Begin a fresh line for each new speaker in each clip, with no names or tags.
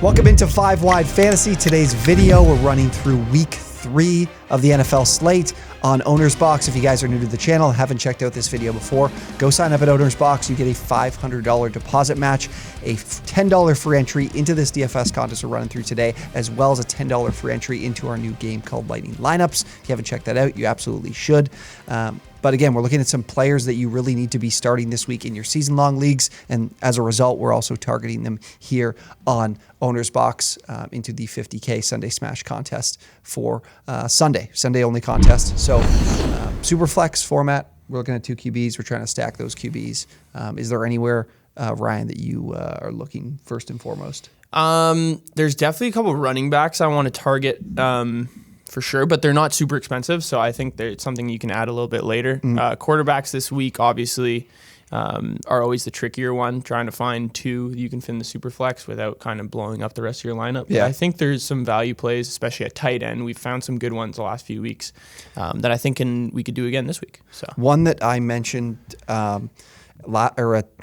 Welcome into 5 Wide Fantasy. Today's video, we're running through week 3 of the NFL slate on OwnersBox. If you guys are new to the channel, haven't checked out this video before, go sign up at OwnersBox. You get a $500 deposit match, a $10 free entry into this DFS contest we're running through today, as well as a $10 free entry into our new game called Lightning Lineups. If you haven't checked that out, you absolutely should. But again, we're looking at some players that you really need to be starting this week in your season-long leagues, and as a result, we're also targeting them here on OwnersBox into the 50K Sunday Smash contest for Sunday only contest. So super flex format, we're looking at 2 QBs. We're trying to stack those QBs. Is there anywhere, Ryan, that you are looking first and foremost?
There's definitely a couple of running backs I want to target for sure, but they're not super expensive, so I think it's something you can add a little bit later. Quarterbacks this week, obviously, are always the trickier one, trying to find 2 you can fit in the super flex without kind of blowing up the rest of your lineup. Yeah. But I think there's some value plays, especially at tight end. We've found some good ones the last few weeks that I think we could do again this week. So
one that I mentioned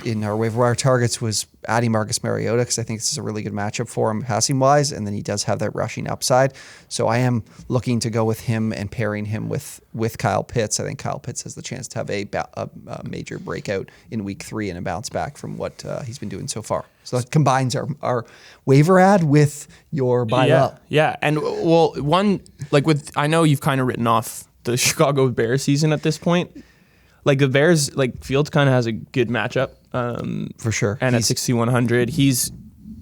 in our waiver wire targets was adding Marcus Mariota, because I think this is a really good matchup for him passing wise, and then he does have that rushing upside. So I am looking to go with him and pairing him with Kyle Pitts. I think Kyle Pitts has the chance to have a major breakout in week 3 and a bounce back from what he's been doing so far. So that combines our waiver ad with your buy up.
Yeah, and well, I know you've kind of written off the Chicago Bears season at this point. Like the Bears, Fields kind of has a good matchup.
For sure.
And at 6,100, he's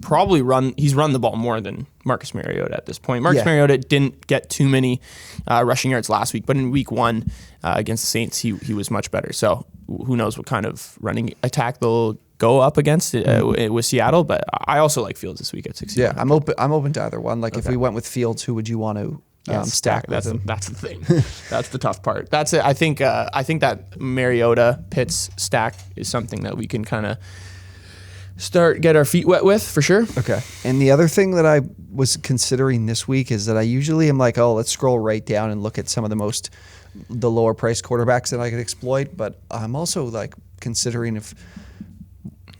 run the ball more than Marcus Mariota at this point. Marcus Mariota didn't get too many rushing yards last week, but in week 1 against the Saints, he was much better. So who knows what kind of running attack they'll go up against with Seattle. But I also like Fields this week at 6,100.
Yeah, I'm open to either one. If we went with Fields, who would you want to stack?
That's the thing. That's the tough part. That's it. I think that Mariota Pitts stack is something that we can kind of get our feet wet with for sure.
Okay. And the other thing that I was considering this week is that I usually am like, let's scroll right down and look at some of the lower priced quarterbacks that I could exploit. But I'm also considering if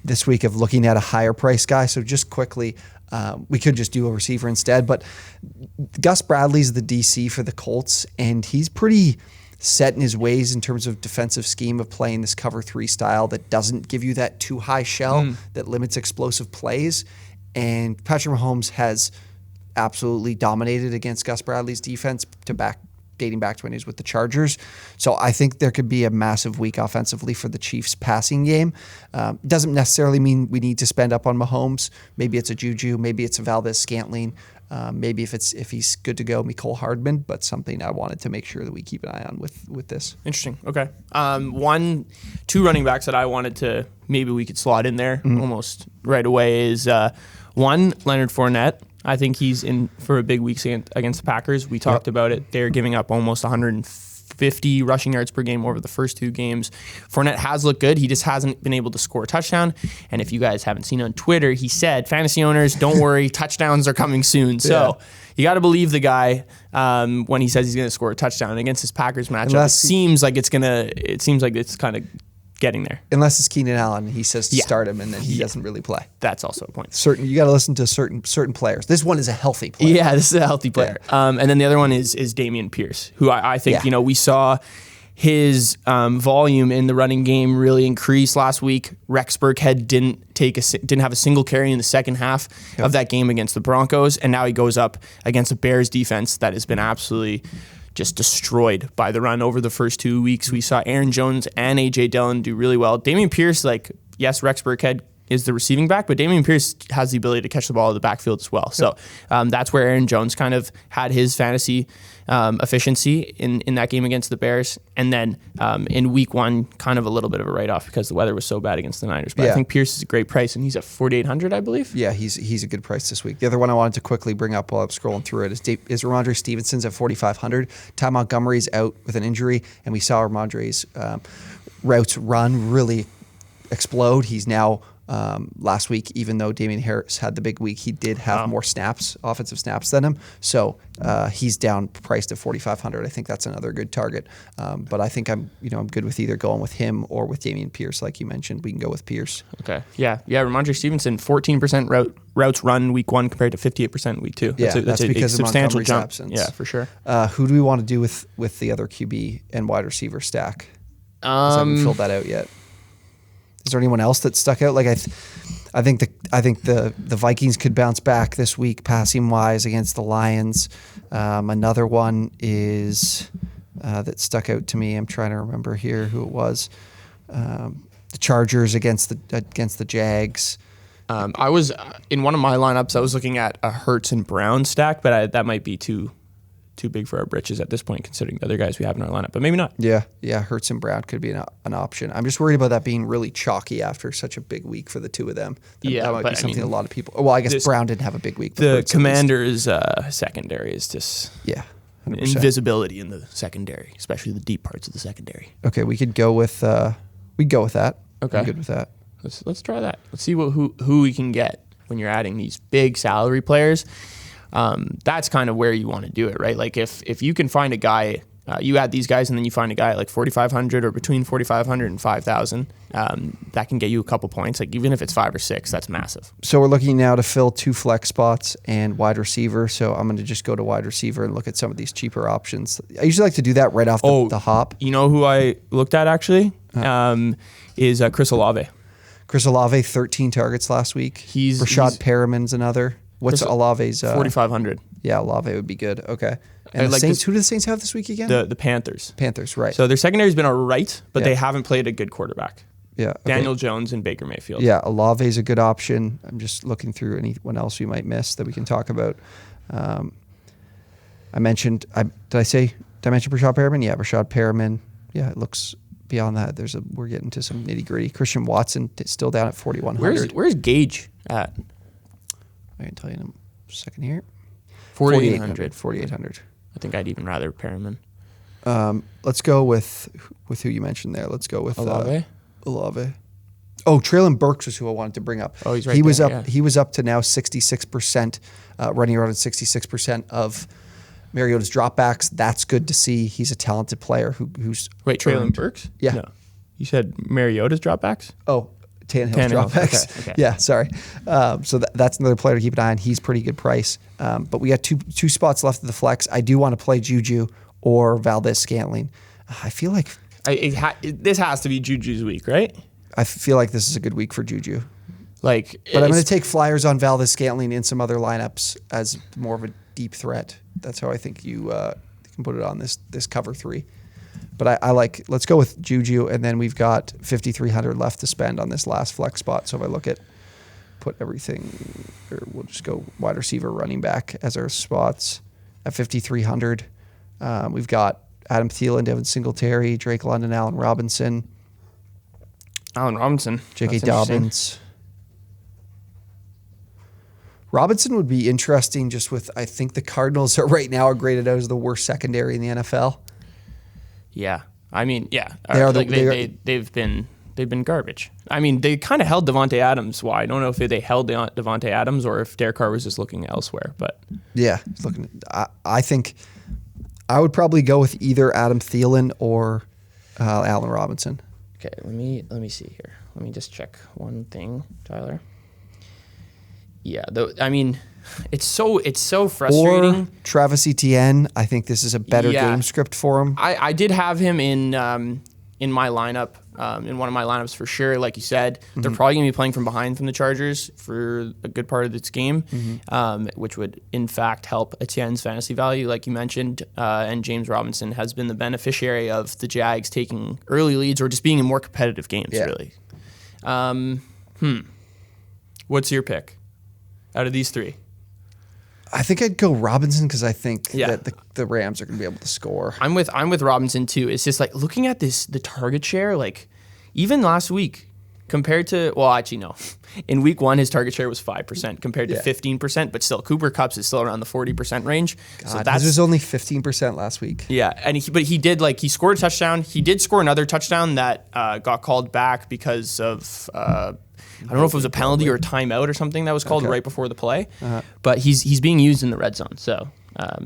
this week of looking at a higher price guy. So just quickly, we could just do a receiver instead, but Gus Bradley's the DC for the Colts, and he's pretty set in his ways in terms of defensive scheme of playing this cover 3 style that doesn't give you that too high shell that limits explosive plays. And Patrick Mahomes has absolutely dominated against Gus Bradley's defense dating back to when he was with the Chargers. So I think there could be a massive week offensively for the Chiefs passing game. Doesn't necessarily mean we need to spend up on Mahomes. Maybe it's a Juju, maybe it's a Valdez-Scantling, maybe if he's good to go, Mecole Hardman, but something I wanted to make sure that we keep an eye on with this.
Interesting. Okay. 2 running backs that I wanted to, maybe we could slot in there almost right away is one, Leonard Fournette. I think he's in for a big week against the Packers. We talked about it. They're giving up almost 150 rushing yards per game over the first 2 games. Fournette has looked good. He just hasn't been able to score a touchdown. And if you guys haven't seen on Twitter, he said, fantasy owners, don't worry, touchdowns are coming soon. So you got to believe the guy when he says he's going to score a touchdown against his Packers matchup. It seems like it's kind of getting there. Unless
it's Keenan Allen, he says to start him, and then he doesn't really play.
That's also a point.
You got to listen to certain players. This one is a healthy player.
Yeah, this is a healthy player. And then the other one is Damien Pierce, who I think we saw his volume in the running game really increase last week. Rex Burkhead didn't have a single carry in the second half of that game against the Broncos, and now he goes up against a Bears defense that has been absolutely just destroyed by the run over the first 2 weeks. We saw Aaron Jones and A.J. Dillon do really well. Damien Pierce, yes, Rex Burkhead is the receiving back, but Damien Pierce has the ability to catch the ball in the backfield as well. So that's where Aaron Jones kind of had his fantasy efficiency in that game against the Bears. And then in week 1, kind of a little bit of a write-off because the weather was so bad against the Niners. But I think Pierce is a great price, and he's at 4,800, I believe.
Yeah, he's a good price this week. The other one I wanted to quickly bring up while I'm scrolling through it is Ramondre Stevenson's at 4,500. Ty Montgomery's out with an injury, and we saw Ramondre's routes run really explode. He's now last week, even though Damien Harris had the big week, he did have more snaps, offensive snaps than him. So he's down priced at 4,500. I think that's another good target. But I think I'm good with either going with him or with Damien Pierce, like you mentioned. We can go with Pierce.
Okay. Yeah. Ramondre Stevenson, 14% routes run week 1 compared to 58% week 2.
Yeah, that's because
a substantial
of
jump.
Absence.
Yeah, for sure.
Who do we want to do with the other QB and wide receiver stack? I haven't filled that out yet. Is there anyone else that stuck out? Like I think the Vikings could bounce back this week passing wise against the Lions. Another one is that stuck out to me. I'm trying to remember here who it was. The Chargers against the Jags.
I was in one of my lineups. I was looking at a Hurts and Brown stack, but that might be too big for our britches at this point, considering the other guys we have in our lineup. But maybe not. Yeah.
Hurts and Brown could be an option. I'm just worried about that being really chalky after such a big week for the two of them. That might be something a lot of people. Well, I guess Brown didn't have a big week.
The Commanders' secondary is just
100%.
Invisibility in the secondary, especially the deep parts of the secondary.
Okay, we could go with that.
Okay,
I'm good with that.
Let's try that. Let's see who we can get when you're adding these big salary players. That's kind of where you want to do it, right? Like if you can find a guy, you add these guys and then you find a guy at like 4,500 or between 4,500 and 5,000, that can get you a couple points. Like even if it's 5 or 6, that's massive.
So we're looking now to fill 2 flex spots and wide receiver. So I'm going to just go to wide receiver and look at some of these cheaper options. I usually like to do that right off the hop.
You know who I looked at actually? Is Chris Olave.
Chris Olave, 13 targets last week. Rashad Perriman's another. What's Olave's?
4,500.
Yeah, Olave would be good. Okay. And the Saints, who do the Saints have this week again?
The Panthers.
Panthers, right.
So their secondary's been all right, but they haven't played a good quarterback.
Yeah. Okay.
Daniel Jones and Baker Mayfield.
Yeah, Olave's a good option. I'm just looking through anyone else we might miss that we can talk about. I mentioned Rashad Perriman? Yeah, Rashad Perriman. Yeah, it looks beyond that. We're getting to some nitty gritty. Christian Watson still down at 4,100.
Where's Gage at?
I can tell you in a second here.
4,800.
4,800.
I think I'd even rather Perriman.
Let's go with who you mentioned there. Let's go with
Olave.
Oh, Treylon Burks was who I wanted to bring up.
Oh, he's right.
He was up to now 66%, running around at 66% of Mariota's dropbacks. That's good to see. He's a talented player who's
Treylon Burks?
Yeah.
No. You said Mariota's dropbacks?
Oh, Tannehill's dropbacks.
Okay.
Yeah, sorry. So that's another player to keep an eye on. He's pretty good price. But we got two spots left of the flex. I do want to play Juju or Valdez-Scantling. I feel like
this has to be Juju's week, right?
I feel like this is a good week for Juju.
But
I'm going to take flyers on Valdez-Scantling in some other lineups as more of a deep threat. That's how I think you can put it on this cover 3. But let's go with Juju, and then we've got 5,300 left to spend on this last flex spot. So if I put everything, or we'll just go wide receiver, running back as our spots at 5,300. We've got Adam Thielen, Devin Singletary, Drake London, Allen Robinson, J.K. Dobbins. Robinson would be interesting just with, I think the Cardinals are right now graded out as the worst secondary in the NFL.
Yeah. I mean, yeah.
They've
been garbage. I mean, they kind of held Devontae Adams. Why? I don't know if they held Devontae Adams or if Derek Carr was just looking elsewhere. But
yeah, I think I would probably go with either Adam Thielen or Allen Robinson.
Okay, let me see here. Let me just check one thing, Tyler. Yeah, I mean, it's so frustrating.
Or Travis Etienne. I think this is a better game script for him.
I did have him in my lineup, in one of my lineups for sure. Like you said, they're probably going to be playing from behind from the Chargers for a good part of this game, which would in fact help Etienne's fantasy value, like you mentioned. And James Robinson has been the beneficiary of the Jags taking early leads or just being in more competitive games, really. What's your pick out of these 3?
I think I'd go Robinson because I think that the Rams are going to be able to score.
I'm with Robinson too. It's just like looking at the target share, like even last week, Compared to, well, actually, no. In week 1, his target share was 5% compared to 15%, but still, Cooper Kupp's is still around the 40% range.
God, so that's was only 15% last week.
Yeah, and he scored a touchdown. He did score another touchdown that got called back because of I don't know if it was a penalty or a timeout or something that was called right before the play. But he's being used in the red zone, so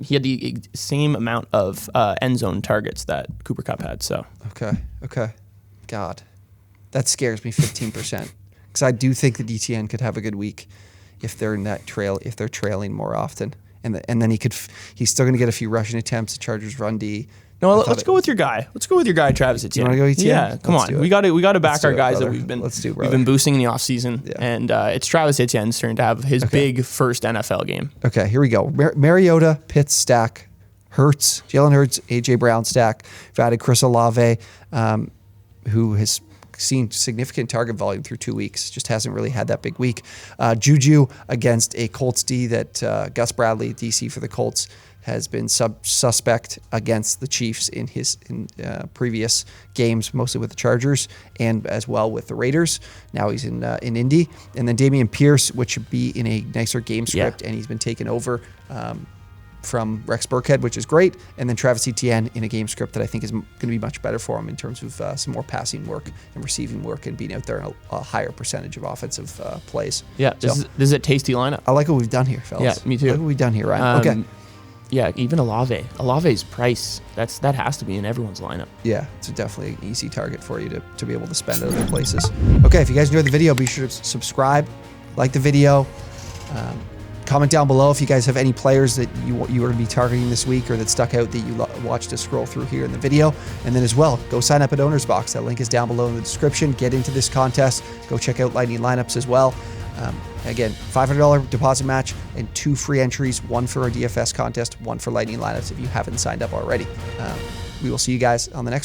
he had the same amount of end zone targets that Cooper Kupp had. So
okay, God, that scares me 15%. Because I do think that ETN could have a good week if they're in that trail, if they're trailing more often, and then he's still going to get a few rushing attempts. The Chargers run D.
No, let's go with your guy. Let's go with your guy, Travis Etienne.
You want to go Etienne?
Yeah, come on. We got to back our guys that we've been boosting in the offseason. And it's Travis Etienne's turn to have his big first NFL game.
Okay, here we go. Mariota, Pitts stack, Hurts, Jalen Hurts, AJ Brown stack. We've added Chris Olave, who has seen significant target volume through 2 weeks, just hasn't really had that big week. Juju against a Colts D that Gus Bradley, DC for the Colts, has been suspect against the Chiefs in previous games, mostly with the Chargers and as well with the Raiders. Now he's in Indy. And then Damien Pierce, which should be in a nicer game script, and he's been taken over from Rex Burkhead, which is great. And then Travis Etienne in a game script that I think is going to be much better for him in terms of some more passing work and receiving work and being out there in a higher percentage of offensive plays.
Yeah, this is a tasty lineup.
I like what we've done here, fellas.
Yeah, me too.
I like what we've done here, Ryan. Okay.
Yeah, even Olave. Olave's price, that has to be in everyone's lineup.
Yeah, it's definitely an easy target for you to be able to spend at other places. Okay, if you guys enjoyed the video, be sure to subscribe, like the video, comment down below if you guys have any players that you were going to be targeting this week or that stuck out that you watched us scroll through here in the video. And then as well, go sign up at OwnersBox. That link is down below in the description. Get into this contest. Go check out Lightning Lineups as well. Again, $500 deposit match and 2 free entries, 1 for a DFS contest, 1 for Lightning Lineups if you haven't signed up already. We will see you guys on the next one.